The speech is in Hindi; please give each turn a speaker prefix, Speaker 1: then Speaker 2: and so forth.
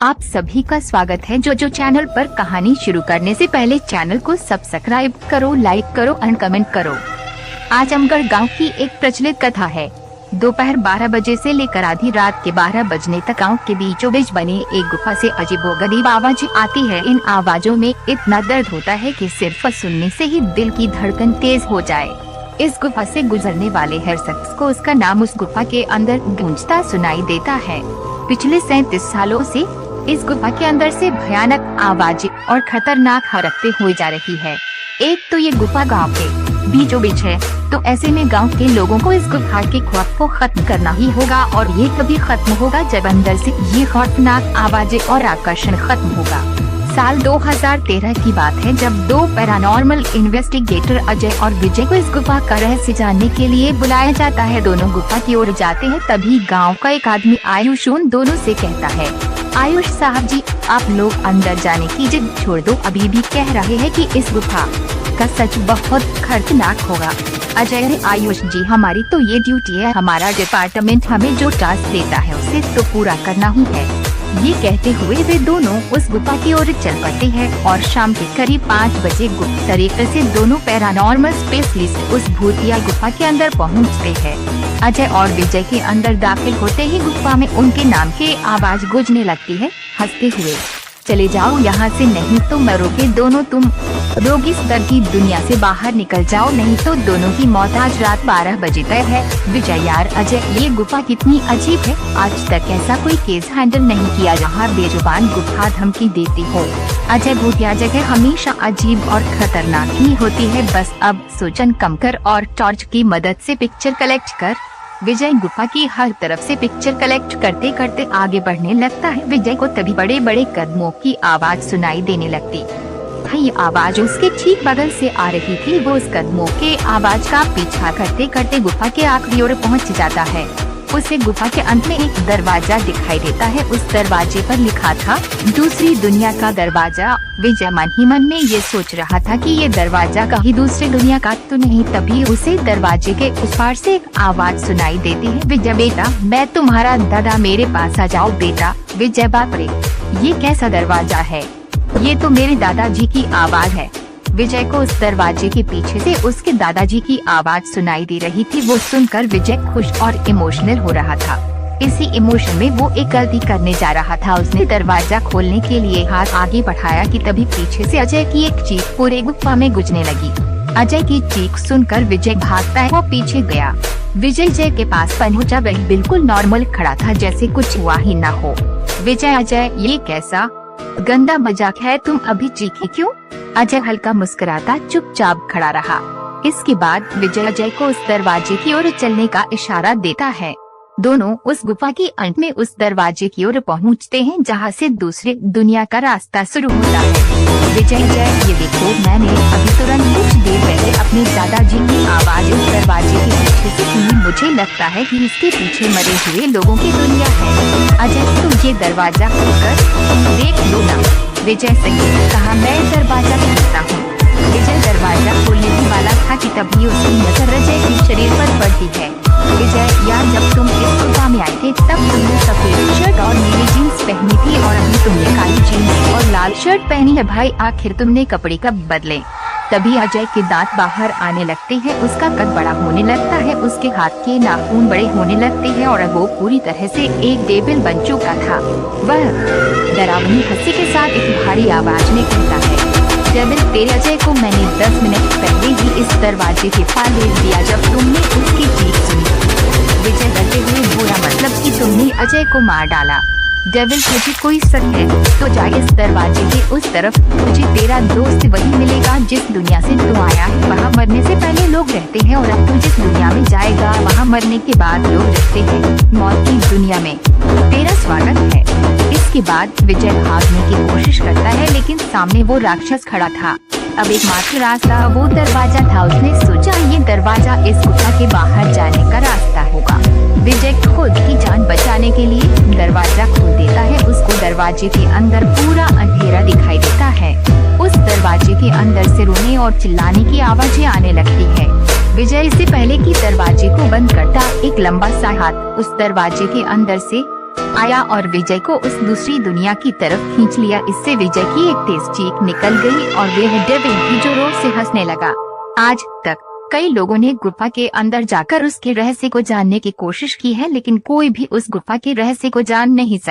Speaker 1: आप सभी का स्वागत है जो चैनल पर। कहानी शुरू करने से पहले चैनल को सब्सक्राइब करो, लाइक करो और कमेंट करो। आजमगढ़ गांव की एक प्रचलित कथा है। दोपहर 12 बजे से लेकर आधी रात के 12 बजने तक गांव के बीचों बीच बने एक गुफा से अजीबोगरीब आवाजें आती है। इन आवाजों में इतना दर्द होता है कि सिर्फ सुनने से ही दिल की धड़कन तेज हो जाए। इस गुफा से गुजरने वाले हर शख्स को उसका नाम उस गुफा के अंदर गूंजता सुनाई देता है। पिछले 37 सालों से इस गुफा के अंदर से भयानक आवाजें और खतरनाक हरकतें हुई जा रही है। एक तो ये गुफा गांव के बीचों बीच है, तो ऐसे में गांव के लोगों को इस गुफा के खौफ को खत्म करना ही होगा, और ये कभी खत्म होगा जब अंदर से ये खौफनाक आवाजें और आकर्षण खत्म होगा। साल 2013 की बात है, जब दो पैरानॉर्मल इन्वेस्टिगेटर अजय और विजय को इस गुफा का रहस्य जानने के लिए बुलाया जाता है। दोनों गुफा की ओर जाते हैं, तभी गांव का एक आदमी आयुष उन दोनों से कहता है, आयुष साहब जी, आप लोग अंदर जाने की जिद छोड़ दो। अभी भी कह रहे हैं कि इस गुफा का सच बहुत खतरनाक होगा। अजय, अरे आयुष जी, हमारी तो ये ड्यूटी है, हमारा डिपार्टमेंट हमें जो टास्क देता है उसे तो पूरा करना ही है। ये कहते हुए वे दोनों उस गुफा की ओर चल पड़ते हैं और शाम के करीब 5 बजे गुप्त तरीके से दोनों पैरानॉर्मल स्पेशलिस्ट उस भूतिया गुफा के अंदर पहुंचते हैं। अजय और विजय के अंदर दाखिल होते ही गुफा में उनके नाम की आवाज गूंजने लगती है, हंसते हुए, चले जाओ यहाँ से, नहीं तो मरोगे दोनों तुम। रोगी स्तर की दुनिया से बाहर निकल जाओ, नहीं तो दोनों की मौत आज रात 12 बजे तय है। विजय, यार अजय, ये गुफा कितनी अजीब है, आज तक ऐसा कोई केस हैंडल नहीं किया जहाँ बेजुबान गुफा धमकी देती हो। अजय, भूतिया जगह हमेशा अजीब और खतरनाक ही होती है, बस अब सोचन कम कर और टॉर्च की मदद से पिक्चर कलेक्ट कर। विजय गुफा की हर तरफ से पिक्चर कलेक्ट करते करते आगे बढ़ने लगता है। विजय को तभी बड़े बड़े कदमों की आवाज सुनाई देने लगती है। ये आवाज उसके ठीक बगल से आ रही थी। वो उस कदमों के आवाज का पीछा करते करते गुफा के आखिरी ओर पहुंच जाता है। उसे गुफा के अंत में एक दरवाजा दिखाई देता है। उस दरवाजे पर लिखा था, दूसरी दुनिया का दरवाजा। विजय मन ही मन में ये सोच रहा था कि ये दरवाजा कहीं दूसरी दुनिया का तो नहीं। तभी उसे दरवाजे के उस पार से एक आवाज सुनाई देती है, विजय बेटा, मैं तुम्हारा दादा, मेरे पास आ जाओ बेटा। विजय, बाप रे, ये कैसा दरवाजा है, ये तो मेरे दादाजी की आवाज है। विजय को उस दरवाजे के पीछे से उसके दादाजी की आवाज सुनाई दे रही थी। वो सुनकर विजय खुश और इमोशनल हो रहा था। इसी इमोशन में वो एक गलती करने जा रहा था। उसने दरवाजा खोलने के लिए हाथ आगे बढ़ाया कि तभी पीछे से अजय की एक चीख पूरे गुफा में गूंजने लगी। अजय की चीख सुनकर विजय भागता है, वो पीछे गया। विजय जय के पास पहुंचा, वही बिल्कुल नॉर्मल खड़ा था, जैसे कुछ हुआ ही न हो। विजय, अजय, ये कैसा गंदा मजाक है, तुम अभी चीखे क्यों? अजय हल्का मुस्कुराता चुपचाप खड़ा रहा। इसके बाद विजय अजय को उस दरवाजे की ओर चलने का इशारा देता है। दोनों उस गुफा के अंत में उस दरवाजे की ओर पहुंचते हैं जहां से दूसरे दुनिया का रास्ता शुरू होता है। विजय, ये देखो, मैंने अभी तुरंत कुछ देर पहले अपने दादाजी की आवाज उस दरवाजे के पीछे से सुनी। मुझे लगता है कि इसके पीछे मरे हुए लोगों की दुनिया है। अजय, तुम ये दरवाजा खोलकर देख लो ना। विजय, सही कहा, मैं दरवाजा खोलता हूँ। विजय दरवाजा खोलने ही वाला था कि तभी उसकी नजर अजय के शरीर पर पड़ती है। विजय, यार, जब तुम इस गुफा में आए थे तब तुमने सफेद शर्ट और नीली जीन्स पहनी थी, और अभी तुमने काली जीन्स और लाल शर्ट पहनी है। भाई, आखिर तुमने कपड़े कब बदले? तभी अजय के दांत बाहर आने लगते हैं, उसका कद बड़ा होने लगता है, उसके हाथ के नाखून बड़े होने लगते हैं और वो पूरी तरह से एक डेविल बन चुका था। वह डरावनी हंसी के साथ एक भारी आवाज में कहता है, डेविल, तेरे अजय को मैंने 10 मिनट पहले ही इस दरवाजे के पार भेज दिया जब तुमने उसकी चीख सुनी। विजय डरते हुए, बुरा मतलब कि तुमने अजय को मार डाला। डेविल, तुझे कोई शक है तो जा इस दरवाजे के उस तरफ, तुझे तेरा दोस्त वही मिलेगा जिस दुनिया से तू आया है। वहाँ मरने से पहले लोग रहते हैं, और अब तू जिस दुनिया में जाएगा वहाँ मरने के बाद लोग रहते हैं। मौत की दुनिया में तेरा स्वागत है। इसके बाद विजय भागने की कोशिश करता है, लेकिन सामने वो राक्षस खड़ा था। अब एकमात्र रास्ता वो दरवाजा था। उसने सोचा ये दरवाजा इस गुफा के बाहर जाने का रास्ता होगा। विजय खुद की जान बचाने के लिए दरवाजा खोल देता है। उसको दरवाजे के अंदर पूरा अंधेरा दिखाई देता है। उस दरवाजे के अंदर से रोने और चिल्लाने की आवाजें आने लगती है। विजय इससे पहले कि दरवाजे को बंद करता, एक लंबा सा हाथ उस दरवाजे के अंदर से आया और विजय को उस दूसरी दुनिया की तरफ खींच लिया। इससे विजय की एक तेज चीख निकल गई और वह डेविड भी जोरों से हंसने लगा। आज तक कई लोगों ने गुफा के अंदर जाकर उसके रहस्य को जानने की कोशिश की है, लेकिन कोई भी उस गुफा के रहस्य को जान नहीं सका।